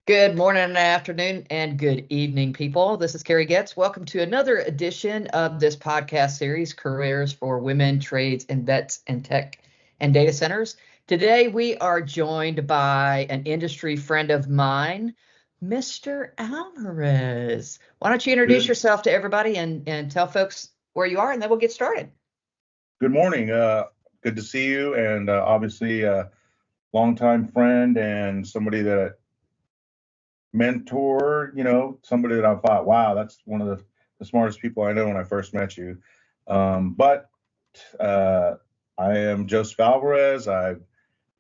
Good morning and afternoon and good evening, people. This is Carrie Getz. Welcome to another edition of this podcast series, Careers for Women, Trades, and Vets in Tech and Data Centers. Today, we are joined by an industry friend of mine, Mr. Alvarez. Why don't you introduce yourself to everybody and tell folks where you are, and then we'll get started. Good morning. Good to see you, and obviously a longtime friend and somebody that mentor, somebody that I thought, wow, that's one of the smartest people I know when I first met you. But I am Joseph Alvarez. I've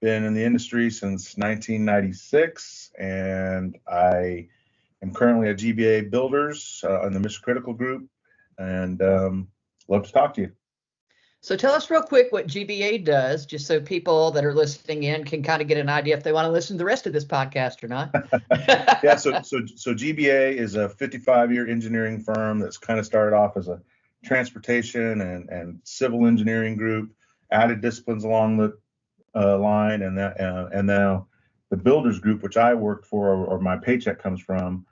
been in the industry since 1996, and I am currently at GBA Builders in the Mission Critical group, and love to talk to you. So tell us real quick what GBA does, just so people that are listening in can kind of get an idea if they want to listen to the rest of this podcast or not. Yeah, so GBA is a 55-year engineering firm that's kind of started off as a transportation and civil engineering group, added disciplines along the line, and now the Builders Group, which I worked for or my paycheck comes from,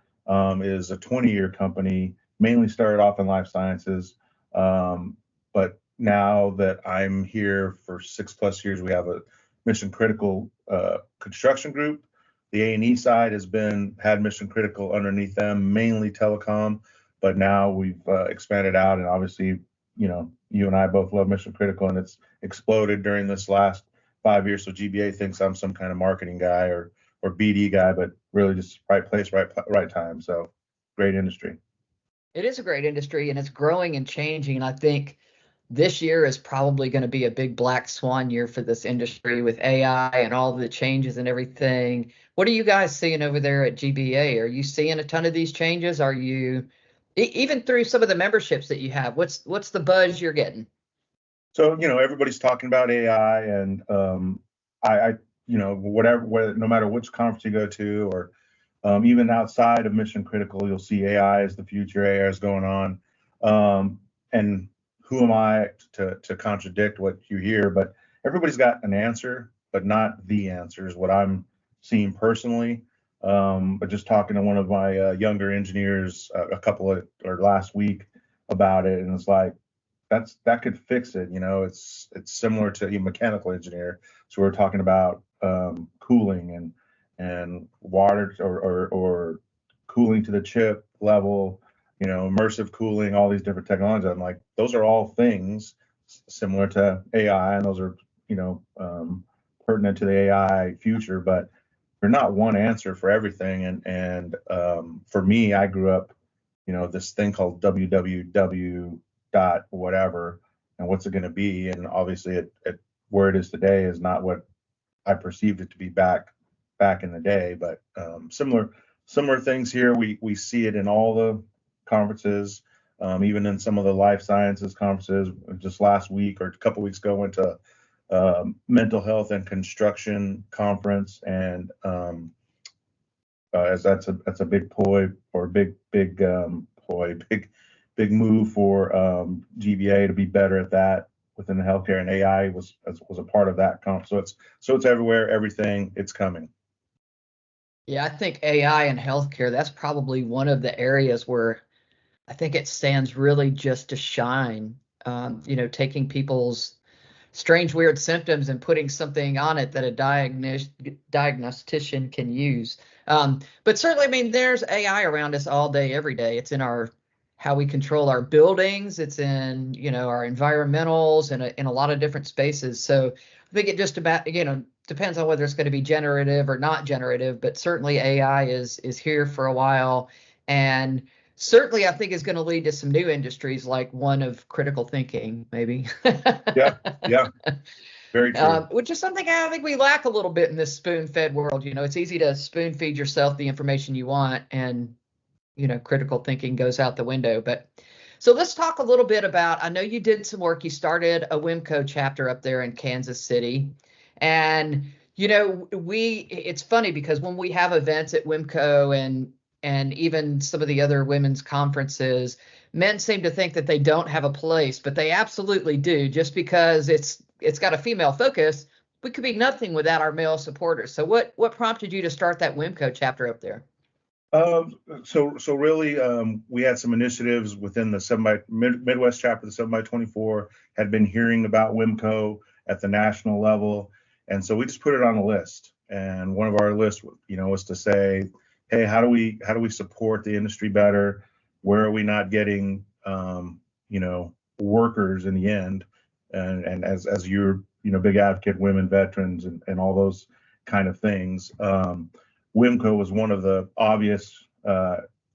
is a 20-year company, mainly started off in life sciences, but now that I'm here for 6+ years, we have a mission critical construction group. The A&E side had mission critical underneath them, mainly telecom, but now we've expanded out, and obviously, you and I both love mission critical, and it's exploded during this last 5 years. So GBA thinks I'm some kind of marketing guy or BD guy, but really just right place, right time. So great industry. It is a great industry, and it's growing and changing. And I think this year is probably going to be a big black swan year for this industry with AI and all the changes and everything. What are you guys seeing over there at GBA? Are you seeing a ton of these changes? Are you, even through some of the memberships that you have, what's the buzz you're getting? So, everybody's talking about AI, and I whatever, no matter which conference you go to, or even outside of mission critical, you'll see AI is the future. AI is going on, and who am I to contradict what you hear? But everybody's got an answer, but not the answer is what I'm seeing personally. But just talking to one of my younger engineers last week about it, and it's like that could fix it. It's similar to a mechanical engineer. So we're talking about cooling and water or cooling to the chip level. Immersive cooling, all these different technologies. I'm like, those are all things similar to AI, and those are, pertinent to the AI future, but they're not one answer for everything. And for me, I grew up, this thing called www dot whatever, and what's it going to be? And obviously, it where it is today is not what I perceived it to be back in the day. But similar things here. We see it in all the conferences, even in some of the life sciences conferences. Just last week or a couple weeks ago, went to mental health and construction conference, and as that's a big ploy, or big move for GBA to be better at that within the healthcare, and AI was a part of that conference. So it's everywhere, everything, it's coming. Yeah, I think AI and healthcare, that's probably one of the areas where I think it stands really just to shine. Taking people's strange, weird symptoms and putting something on it that a diagnostician can use. But certainly, there's AI around us all day, every day. It's in how we control our buildings. It's in, our environmentals and in a lot of different spaces. So I think it just about, depends on whether it's going to be generative or not generative, but certainly AI is here for a while. And certainly, I think is going to lead to some new industries, like one of critical thinking, maybe. Yeah, very true. Which is something I think we lack a little bit in this spoon-fed world. It's easy to spoon-feed yourself the information you want, and critical thinking goes out the window. But so let's talk a little bit about. I know you did some work. You started a WIMCO chapter up there in Kansas City, and it's funny because when we have events at WIMCO and even some of the other women's conferences, men seem to think that they don't have a place, but they absolutely do. Just because it's got a female focus we could be nothing without our male supporters. So what prompted you to start that WIMCO chapter up there? So really, we had some initiatives within the Midwest chapter, the 7x24, had been hearing about WIMCO at the national level. And so we just put it on a list. And one of our lists, was to say, hey, how do we support the industry better? Where are we not getting, workers in the end? And as you're, big advocate, women, veterans, and all those kind of things. WIMCO was one of the obvious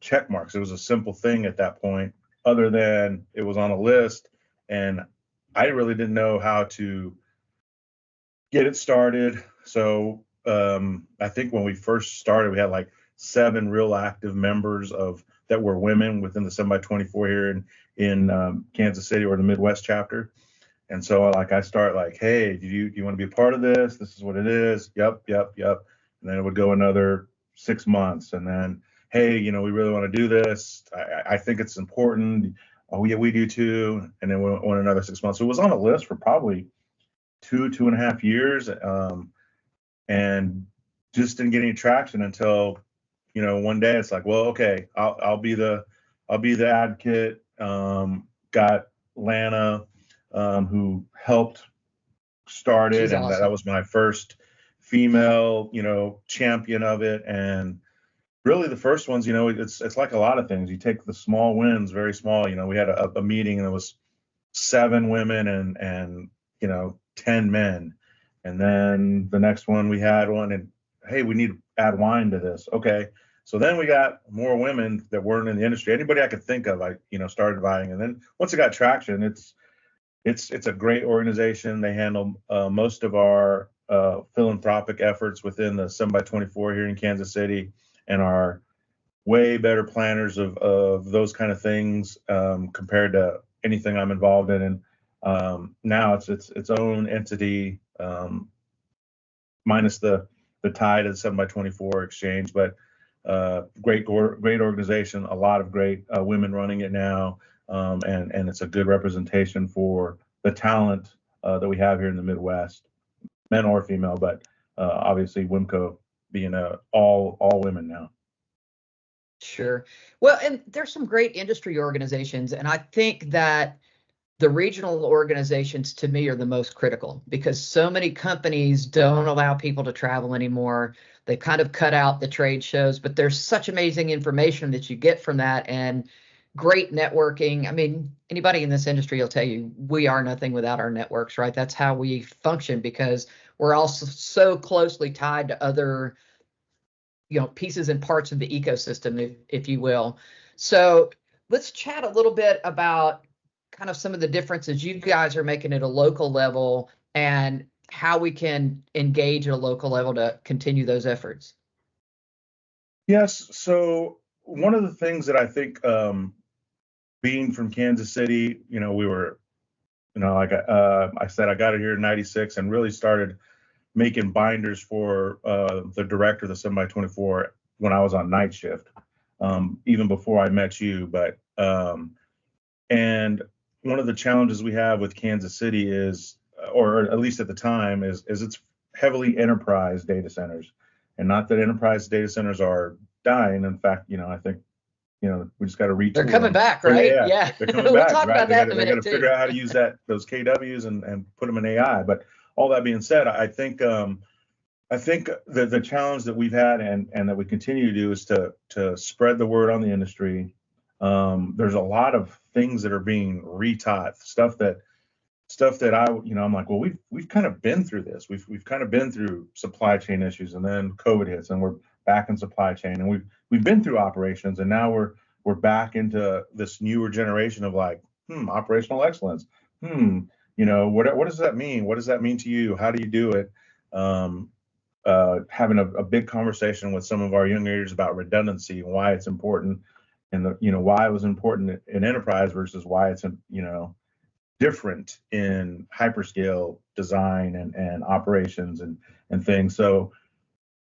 check marks. It was a simple thing at that point, other than it was on a list, and I really didn't know how to get it started. So I think when we first started, we had like 7 real active members that were women within the 7x24 here in Kansas City, or the Midwest chapter. And so I start like, hey, do you want to be a part of this? This is what it is. Yep. And then it would go another 6 months, and then, hey, we really want to do this. I think it's important. Oh yeah, we do too. And then we went another 6 months. So it was on a list for probably 2.5 years, and just didn't get any traction until, one day it's like, well, okay, I'll be the advocate. Got Lana, who helped start it, She's and awesome. that was my first female, champion of it. And really the first ones, it's like a lot of things. You take the small wins, very small. We had a meeting, and it was 7 women and 10 men. And then the next one we had one, and hey, we need to add wine to this. Okay. So then we got more women that weren't in the industry. Anybody I could think of, I started buying. And then once it got traction, it's a great organization. They handle most of our philanthropic efforts within the 7x24 here in Kansas City, and are way better planners of those kind of things compared to anything I'm involved in. And now it's its own entity, minus the tie to the 7x24 exchange, but great organization, a lot of great women running it now, and it's a good representation for the talent that we have here in the Midwest, men or female, but obviously WIMCO being all women now. Sure. Well, and there's some great industry organizations, and I think that the regional organizations to me are the most critical, because so many companies don't allow people to travel anymore. They kind of cut out the trade shows, but there's such amazing information that you get from that, and great networking. I mean, anybody in this industry will tell you we are nothing without our networks, right? That's how we function, because we're all so closely tied to other, pieces and parts of the ecosystem, if you will. So let's chat a little bit about kind of some of the differences you guys are making at a local level, and how we can engage at a local level to continue those efforts. Yes. So one of the things that I think, being from Kansas City, we were, like I said, I got it here in '96 and really started making binders for the director of the 7x24 when I was on night shift, even before I met you. But and one of the challenges we have with Kansas City is, or at least at the time, is it's heavily enterprise data centers. And not that enterprise data centers are dying. In fact, I think, we just got to retool. They're coming them. back, right? Yeah, they're coming we'll back. talk Right? about that in a They got minute to figure out how to use those KWs and put them in AI. But all that being said, I think the challenge that we've had and that we continue to do is to spread the word on the industry. There's a lot of things that are being retaught, stuff that I'm like, well, we've kind of been through this. We've kind of been through supply chain issues, and then COVID hits, and we're back in supply chain, and we've been through operations, and now we're back into this newer generation of like, operational excellence. What does that mean? What does that mean to you? How do you do it? Having a big conversation with some of our young leaders about redundancy and why it's important, and why it was important in enterprise versus why it's different in hyperscale design and operations and things. So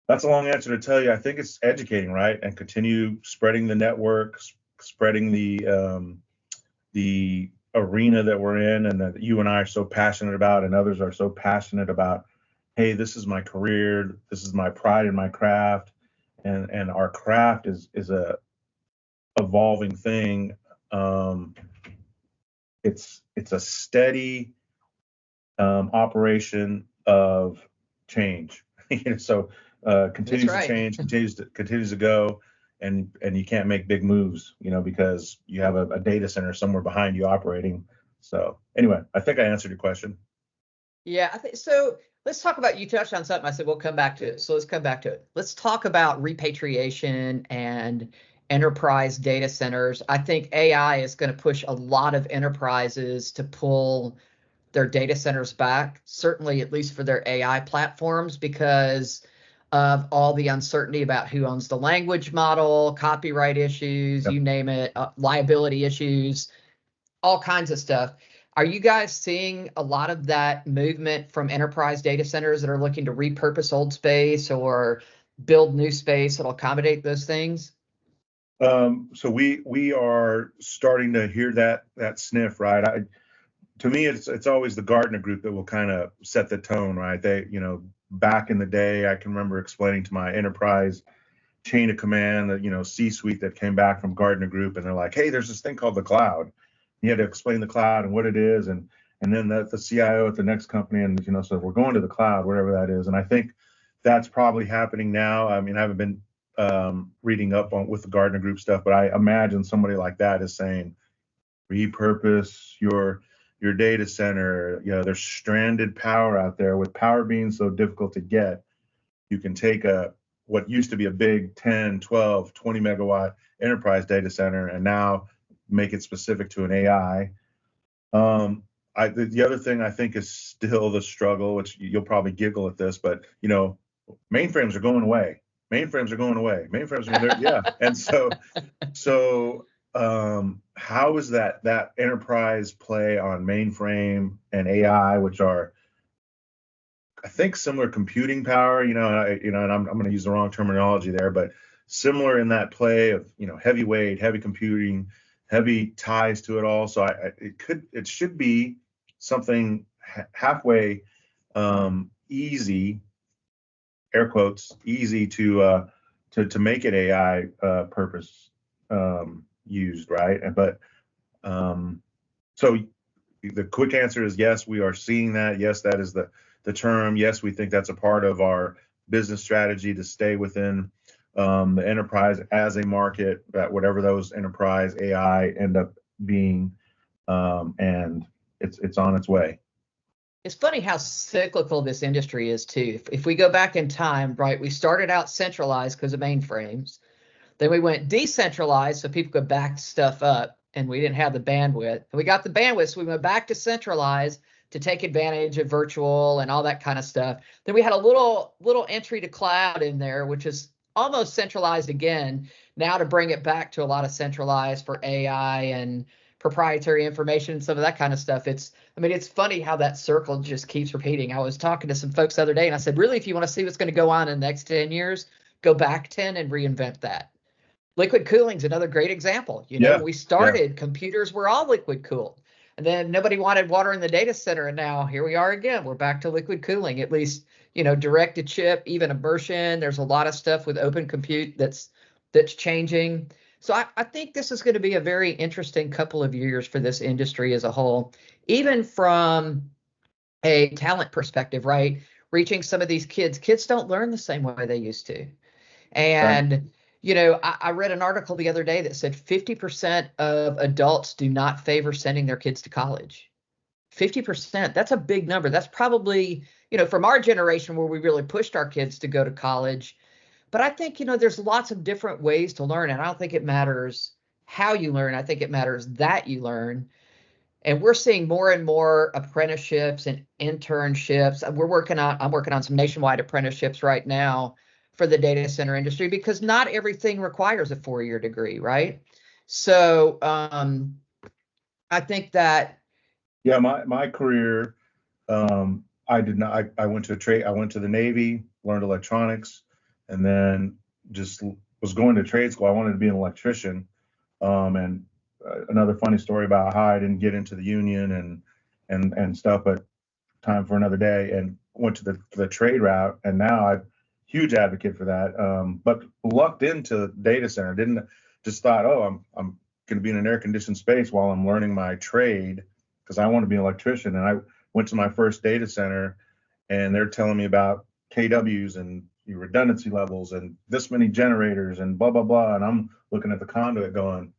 that's a long answer to tell you. I think it's educating, right? And continue spreading the network, spreading the arena that we're in, and that you and I are so passionate about, and others are so passionate about hey, this is my career, this is my pride in my craft, and our craft is a evolving thing. It's a steady operation of change. So That's continues to right. change, continues to go, and you can't make big moves, because you have a data center somewhere behind you operating. So anyway, I think I answered your question. Yeah, I think so. Let's talk about, you touched on something. I said we'll come back to it. So let's come back to it. Let's talk about repatriation and enterprise data centers. I think AI is going to push a lot of enterprises to pull their data centers back, certainly at least for their AI platforms, because of all the uncertainty about who owns the language model, copyright issues, Yep. you name it, liability issues, all kinds of stuff. Are you guys seeing a lot of that movement from enterprise data centers that are looking to repurpose old space or build new space that'll accommodate those things? So we are starting to hear that sniff, right? To me, it's always the Gartner group that will kind of set the tone, right? They, back in the day, I can remember explaining to my enterprise chain of command, that C-suite that came back from Gartner Group, and they're like, hey, there's this thing called the cloud. You had to explain the cloud and what it is, and then the CIO at the next company, and so we're going to the cloud, whatever that is. And I think that's probably happening now. I mean, I haven't been reading up on with the Gartner Group stuff, but I imagine somebody like that is saying, repurpose your data center. There's stranded power out there. With power being so difficult to get, you can take what used to be a big 10, 12, 20 megawatt enterprise data center and now make it specific to an AI. The other thing I think is still the struggle, which you'll probably giggle at this, but mainframes are going away. Mainframes are going away. Mainframes are there, yeah. And so how is that enterprise play on mainframe and AI, which are, I think, similar computing power, and I'm going to use the wrong terminology there, but similar in that play of, heavyweight, heavy computing, heavy ties to it all. So it should be something halfway easy, air quotes, easy to make it AI purpose used, right? But so the quick answer is yes, we are seeing that. Yes, that is the term. Yes, we think that's a part of our business strategy to stay within the enterprise as a market, that whatever those enterprise AI end up being, and it's on its way. It's funny how cyclical this industry is too. If we go back in time, right, we started out centralized because of mainframes. Then we went decentralized so people could back stuff up and we didn't have the bandwidth. And we got the bandwidth, so we went back to centralized to take advantage of virtual and all that kind of stuff. Then we had a little entry to cloud in there, which is almost centralized again, now to bring it back to a lot of centralized for AI and proprietary information and some of that kind of stuff. It's funny how that circle just keeps repeating. I was talking to some folks the other day and I said, really, if you want to see what's going to go on in the next 10 years, go back 10 and reinvent that. Liquid cooling is another great example. Yeah, When we started, computers were all liquid cooled. And then nobody wanted water in the data center. And now here we are again. We're back to liquid cooling, at least, direct to chip, even immersion. There's a lot of stuff with open compute that's changing. So I think this is going to be a very interesting couple of years for this industry as a whole, even from a talent perspective, right? Reaching some of these kids. Kids don't learn the same way they used to. right. And I read an article the other day that said 50% of adults do not favor sending their kids to college. 50%, that's a big number. That's probably, from our generation where we really pushed our kids to go to college. But I think, there's lots of different ways to learn. And I don't think it matters how you learn. I think it matters that you learn. And we're seeing more and more apprenticeships and internships. I'm working on some nationwide apprenticeships right now for the data center industry because not everything requires a 4-year degree, right? So I think that. Yeah, my career, I did not. I went to a trade. I went to the Navy, learned electronics, and then just was going to trade school. I wanted to be an electrician. And another funny story about how I didn't get into the union and stuff, but time for another day. And went to the trade route, and now I'm huge advocate for that. But lucked into data center, didn't just thought, oh, I'm going to be in an air conditioned space while I'm learning my trade because I want to be an electrician. And I went to my first data center, and they're telling me about KWs and redundancy levels and this many generators and blah blah blah. And I'm looking at the conduit going,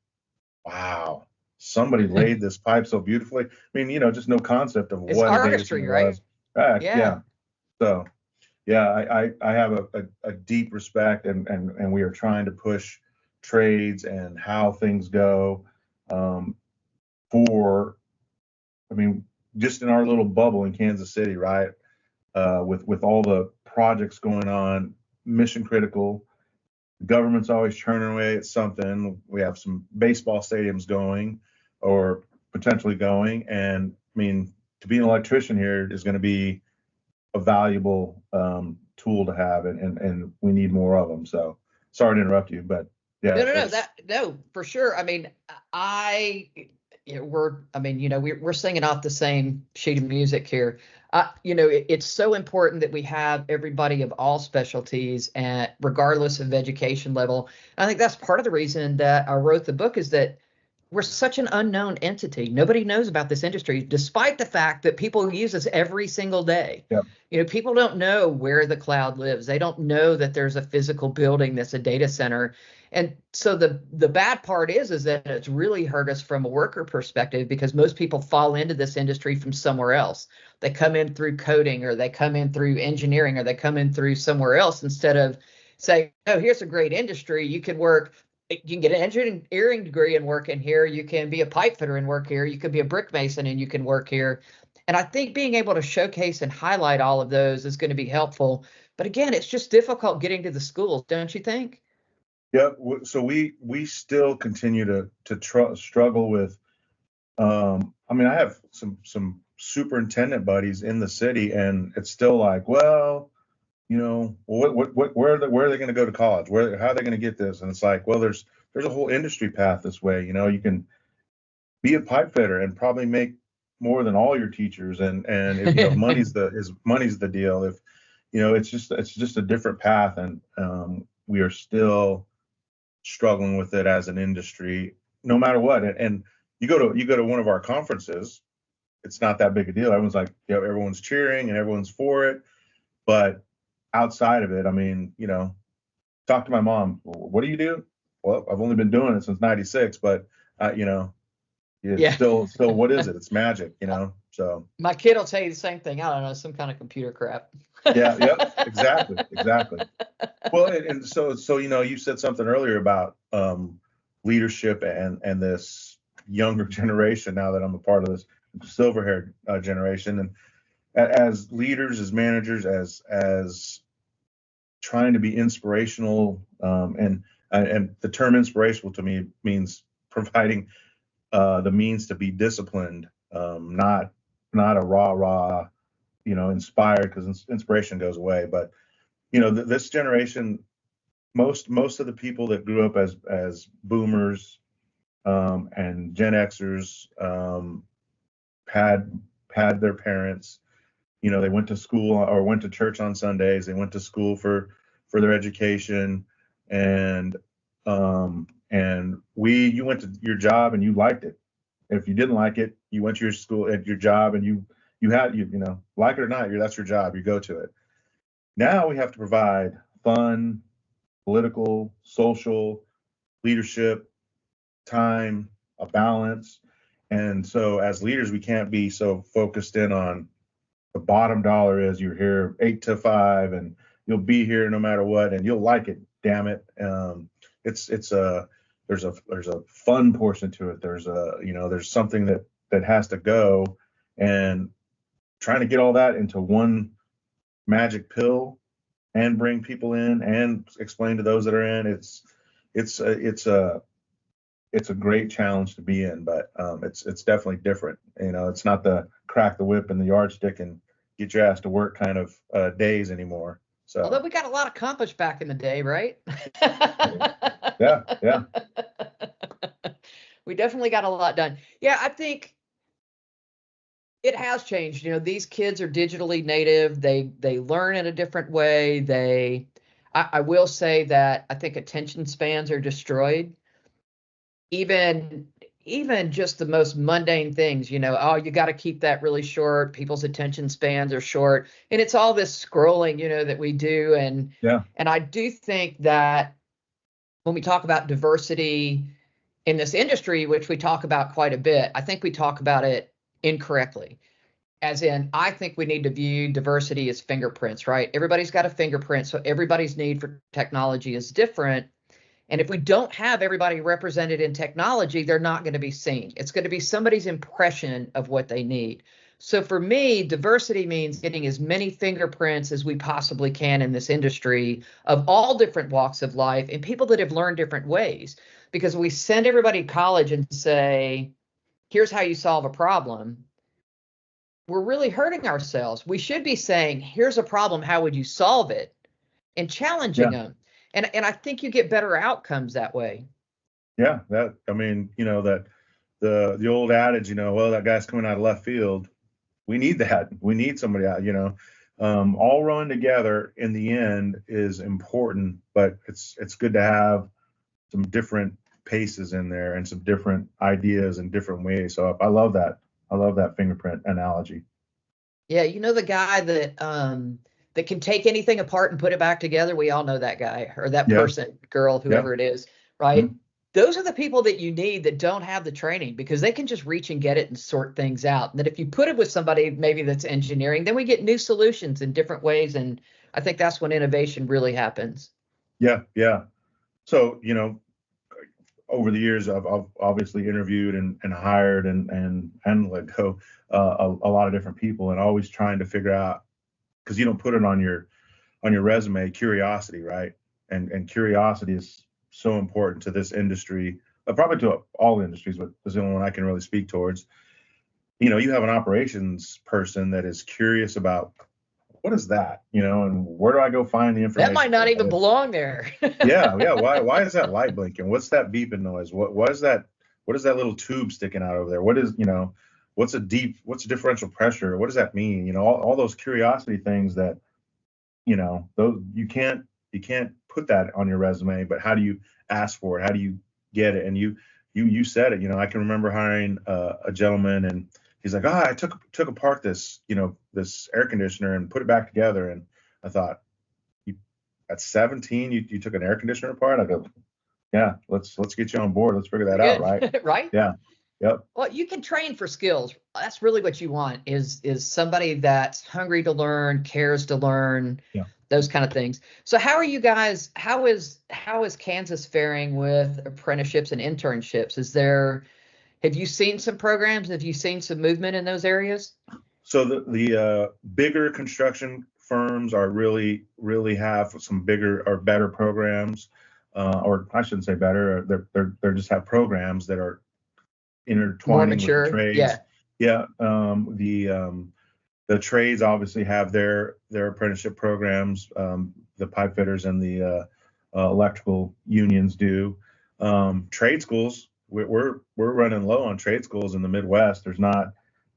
wow, somebody laid this pipe so beautifully. I mean, just no concept of It's what a data artistry, center right? was. Yeah. Yeah. So yeah, I have a deep respect, and we are trying to push trades and how things go for, I mean, just in our little bubble in Kansas City, right? With all the projects going on, mission critical. The government's always churning away at something. We have some baseball stadiums going or potentially going. And I mean, to be an electrician here is going to be a valuable tool to have, and we need more of them. So sorry to interrupt you, but yeah. No, for sure. I mean, we're singing off the same sheet of music here. It's so important that we have everybody of all specialties, and regardless of education level. I think that's part of the reason that I wrote the book, is that we're such an unknown entity. Nobody knows about this industry, despite the fact that people use us every single day. Yeah. People don't know where the cloud lives. They don't know that there's a physical building that's a data center. And so the bad part is that it's really hurt us from a worker perspective, because most people fall into this industry from somewhere else. They come in through coding, or they come in through engineering, or they come in through somewhere else, instead of saying, oh, here's a great industry. You can get an engineering degree and work in here. You can be a pipe fitter and work here. You could be a brick mason and you can work here. And I think being able to showcase and highlight all of those is going to be helpful. But again, it's just difficult getting to the schools, don't you think? Yeah. So we still continue to struggle with. I mean, I have some superintendent buddies in the city, and it's still like, well, where are they going to go to college? How are they going to get this? And it's like, well, there's a whole industry path this way. You can be a pipe fitter and probably make more than all your teachers. And if money's the deal. If it's just a different path, and we are still struggling with it as an industry, no matter what. And you go to one of our conferences, it's not that big a deal. Everyone's like, everyone's cheering and everyone's for it, but outside of it, I mean, talk to my mom. What do you do? Well, I've only been doing it since '96, but Yeah. still, what is it? It's magic, So My kid will tell you the same thing. I don't know, some kind of computer crap. Yeah. Yep. Exactly. Well, and so you said something earlier about leadership and this younger generation. Now that I'm a part of this silver-haired generation, and as leaders, as managers, as trying to be inspirational, and the term inspirational to me means providing the means to be disciplined, not a rah, inspired, because inspiration goes away. But this generation, most of the people that grew up as boomers and Gen Xers, had their parents. They went to school or went to church on Sundays. They went to school for their education, and you went to your job and you liked it. If you didn't like it, you went to your school at your job, and you like it or not, that's your job. You go to it. Now we have to provide fun, political, social, leadership, time, a balance. And so as leaders, we can't be so focused in on the bottom dollar is you're here 8 to 5 and you'll be here no matter what, and you'll like it, damn it. There's a fun portion to it. There's something that has to go, and trying to get all that into one magic pill and bring people in and explain to those that are in, it's a great challenge to be in, but it's definitely different. It's not the crack the whip and the yardstick and get your ass to work kind of days anymore. So although we got a lot accomplished back in the day, right? Yeah. We definitely got a lot done. Yeah, I think It has changed. These kids are digitally native. They learn in a different way. I will say that I think attention spans are destroyed. Even just the most mundane things, oh, you got to keep that really short. People's attention spans are short, and it's all this scrolling, that we do. And Yeah. and I do think that when we talk about diversity in this industry, which we talk about quite a bit, I think we talk about it incorrectly. As in, I think we need to view diversity as fingerprints, right? Everybody's got a fingerprint, so everybody's need for technology is different. And if we don't have everybody represented in technology, they're not going to be seen. It's going to be somebody's impression of what they need. So for me, diversity means getting as many fingerprints as we possibly can in this industry of all different walks of life and people that have learned different ways. Because we send everybody to college and say, here's how you solve a problem, we're really hurting ourselves. We should be saying, here's a problem, how would you solve it? And challenging them. And I think you get better outcomes that way. Yeah, that the old adage, well, that guy's coming out of left field. We need that. We need somebody out, all rowing together in the end is important, but it's good to have some different paces in there and some different ideas and different ways. So I love that. I love that fingerprint analogy. Yeah, the guy that can take anything apart and put it back together. We all know that guy or that person, girl, whoever it is, right? Mm-hmm. Those are the people that you need that don't have the training because they can just reach and get it and sort things out. And that if you put it with somebody maybe that's engineering, then we get new solutions in different ways. And I think that's when innovation really happens. Yeah, yeah. So, over the years, I've obviously interviewed and hired and let go a lot of different people, and always trying to figure out, because you don't put it on your resume, curiosity, right? And curiosity is so important to this industry, probably to all industries, but it's the only one I can really speak towards. You have an operations person that is curious about what is that, and where do I go find the information? That might not even belong there. yeah. Why is that light blinking? What's that beeping noise? What is that? What is that little tube sticking out over there? What is, what's a differential pressure? What does that mean? All those curiosity things that, those you can't put that on your resume, but how do you ask for it? How do you get it? And you said it, I can remember hiring a gentleman, and he's like, I took apart this, this air conditioner and put it back together. And I thought, at 17, you took an air conditioner apart? I go, yeah, let's get you on board. Let's figure that out, right? Right? Yeah. Yep. Well, you can train for skills. That's really what you want is somebody that's hungry to learn, cares to learn, those kind of things. So how are you guys, how is Kansas faring with apprenticeships and internships? Have you seen some programs? Have you seen some movement in those areas? So the bigger construction firms are really have some bigger or better programs, or I shouldn't say better. They just have programs that are intertwining with the trades. Yeah. The trades obviously have their apprenticeship programs. The pipe fitters and the electrical unions do. Trade schools, we're running low on trade schools in the Midwest. There's not,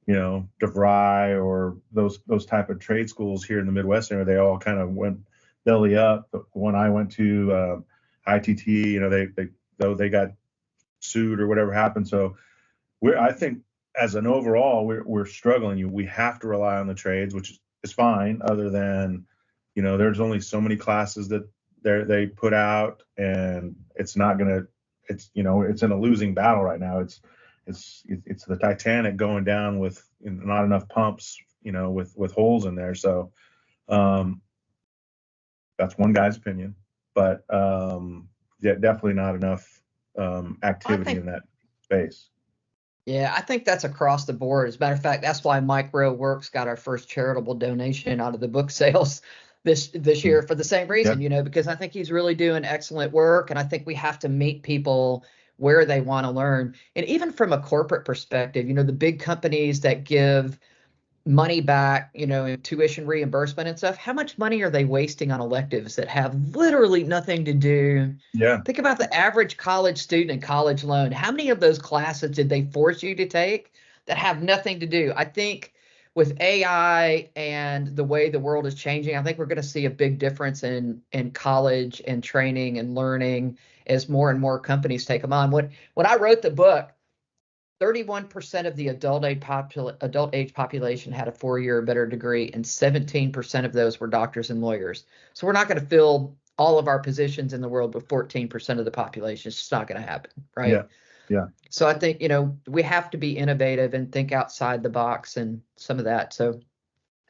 DeVry or those type of trade schools here in the Midwest area. They all kind of went belly up. When I went to ITT, they got sued or whatever happened. So I think as an overall, we're struggling. We have to rely on the trades, which is fine. Other than, there's only so many classes that they put out, and it's not gonna. It's in a losing battle right now. It's the Titanic going down with not enough pumps, with holes in there. So that's one guy's opinion, but definitely not enough activity in that space. Yeah, I think that's across the board. As a matter of fact, that's why Micro Works got our first charitable donation out of the book sales this year for the same reason, because I think he's really doing excellent work. And I think we have to meet people where they want to learn. And even from a corporate perspective, the big companies that give money back, in tuition reimbursement and stuff, how much money are they wasting on electives that have literally nothing to do? Yeah. Think about the average college student and college loan. How many of those classes did they force you to take that have nothing to do? I think with AI and the way the world is changing, I think we're going to see a big difference in college and training and learning as more and more companies take them on. When I wrote the book, 31% of the adult age population had a 4-year or better degree, and 17% of those were doctors and lawyers. So we're not going to fill all of our positions in the world with 14% of the population. It's just not going to happen, right? Yeah. Yeah. So I think, we have to be innovative and think outside the box and some of that. So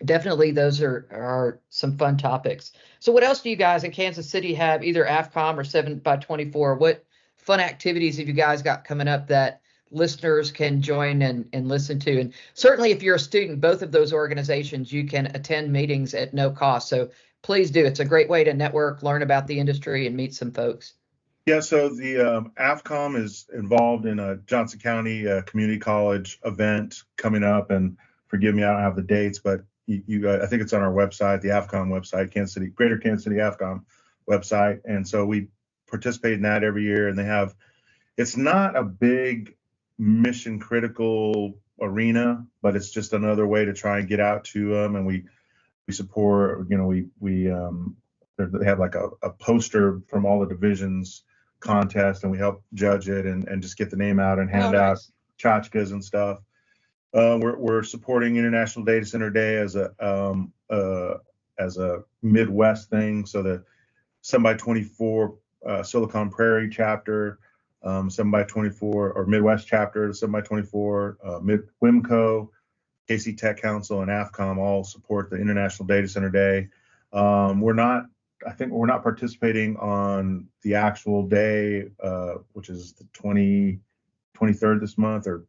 definitely those are some fun topics. So what else do you guys in Kansas City have, either AFCOM or 7x24? What fun activities have you guys got coming up that listeners can join and listen to? And certainly if you're a student, both of those organizations, you can attend meetings at no cost. So please do. It's a great way to network, learn about the industry, and meet some folks. Yeah, so the AFCOM is involved in a Johnson County Community College event coming up, and forgive me, I don't have the dates, but I think it's on our website, the AFCOM website, Greater Kansas City AFCOM website, and so we participate in that every year. And it's not a big mission critical arena, but it's just another way to try and get out to them, and we support. They have like a poster from all the divisions contest, and we help judge it and just get the name out and hand out tchotchkes and stuff. We're supporting International Data Center Day as a Midwest thing. So the 7x24 Silicon Prairie chapter, 7x24 or Midwest chapter, the 7x24 WIMCO, KC Tech Council, and AFCOM all support the International Data Center Day. I think we're not participating on the actual day, which is the 23rd this month, or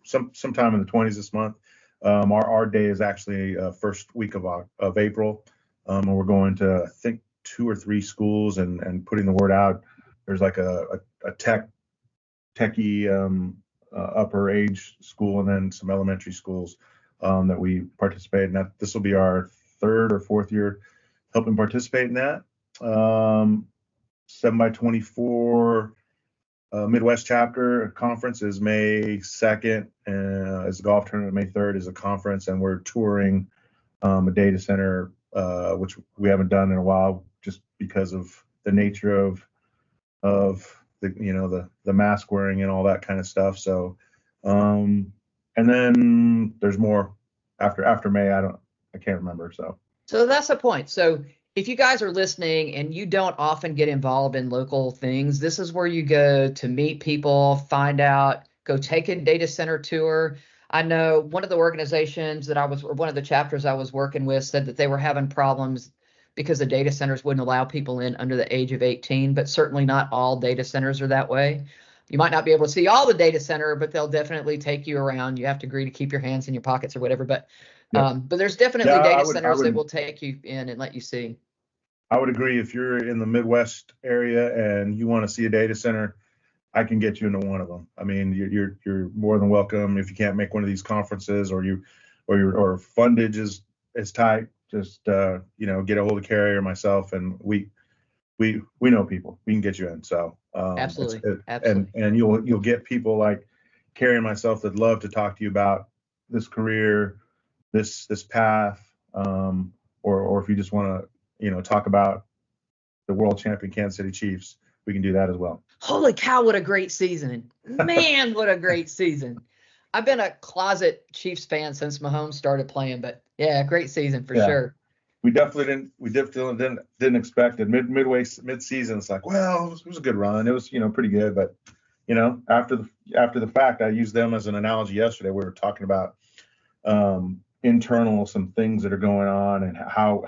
sometime in the 20s this month. Our day is actually first week of April, and we're going to, I think, 2 or 3 schools and putting the word out. There's like a techie upper age school, and then some elementary schools that we participate in. This will be our 3rd or 4th year helping participate in that. 7x24 Midwest chapter conference is May 2nd, is a golf tournament. May 3rd is a conference, and we're touring a data center, which we haven't done in a while, just because of the nature of the mask wearing and all that kind of stuff. So, and then there's more after May. I can't remember. So that's the point. So if you guys are listening and you don't often get involved in local things, this is where you go to meet people, find out, go take a data center tour. I know one of the organizations one of the chapters I was working with said that they were having problems because the data centers wouldn't allow people in under the age of 18, but certainly not all data centers are that way. You might not be able to see all the data center, but they'll definitely take you around. You have to agree to keep your hands in your pockets or whatever. But there's definitely data centers that will take you in and let you see. I would agree. If you're in the Midwest area and you want to see a data center, I can get you into one of them. I mean, you're more than welcome. If you can't make one of these conferences, or fundage is tight, just get a hold of Carrie or myself, and we know people. We can get you in. So absolutely. And you'll get people like Carrie and myself that love to talk to you about this career, this path, or if you just want to talk about the world champion Kansas City Chiefs, we can do that as well. Holy cow, what a great season. Man, what a great season. I've been a closet Chiefs fan since Mahomes started playing, but yeah, great season for sure. We definitely didn't expect it. Mid-season, it's like, well, it was a good run. It was, pretty good, but after the fact, I used them as an analogy yesterday. We were talking about internal, some things that are going on, and how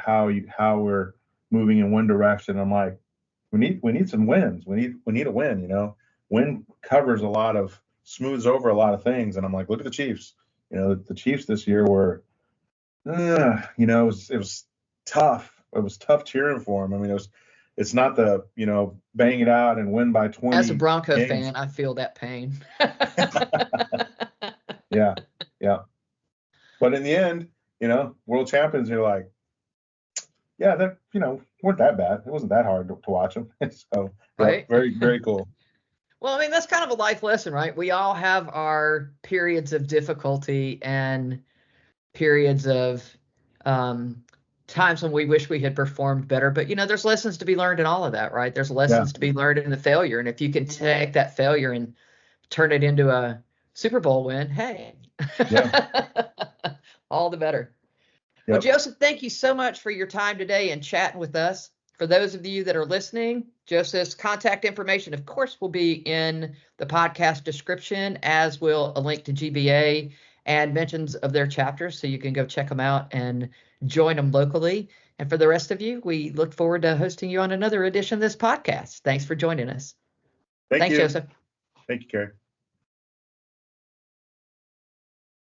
we're moving in one direction. I'm like, we need some wins. We need a win. Win covers smooths over a lot of things. And I'm like, look at the Chiefs. The Chiefs this year were, it was tough. It was tough cheering for them. I mean, it's not the bang it out and win by 20. As a Bronco games. fan, I feel that pain. Yeah. But in the end, world champions, you're like, yeah, that weren't that bad. It wasn't that hard to watch them. So right. Very, very cool. Well, I mean, that's kind of a life lesson, right? We all have our periods of difficulty, and periods of times when we wish we had performed better. But, there's lessons to be learned in all of that, right? There's Yeah. lessons to be learned in the failure. And if you can take that failure and turn it into a Super Bowl win, hey, Yeah. all the better. Well, Yep. Joseph, thank you so much for your time today and chatting with us. For those of you that are listening, Joseph's contact information, of course, will be in the podcast description, as will a link to GBA and mentions of their chapters, so you can go check them out and join them locally. And for the rest of you, we look forward to hosting you on another edition of this podcast. Thanks for joining us. Thanks, Joseph. Thank you, Carrie.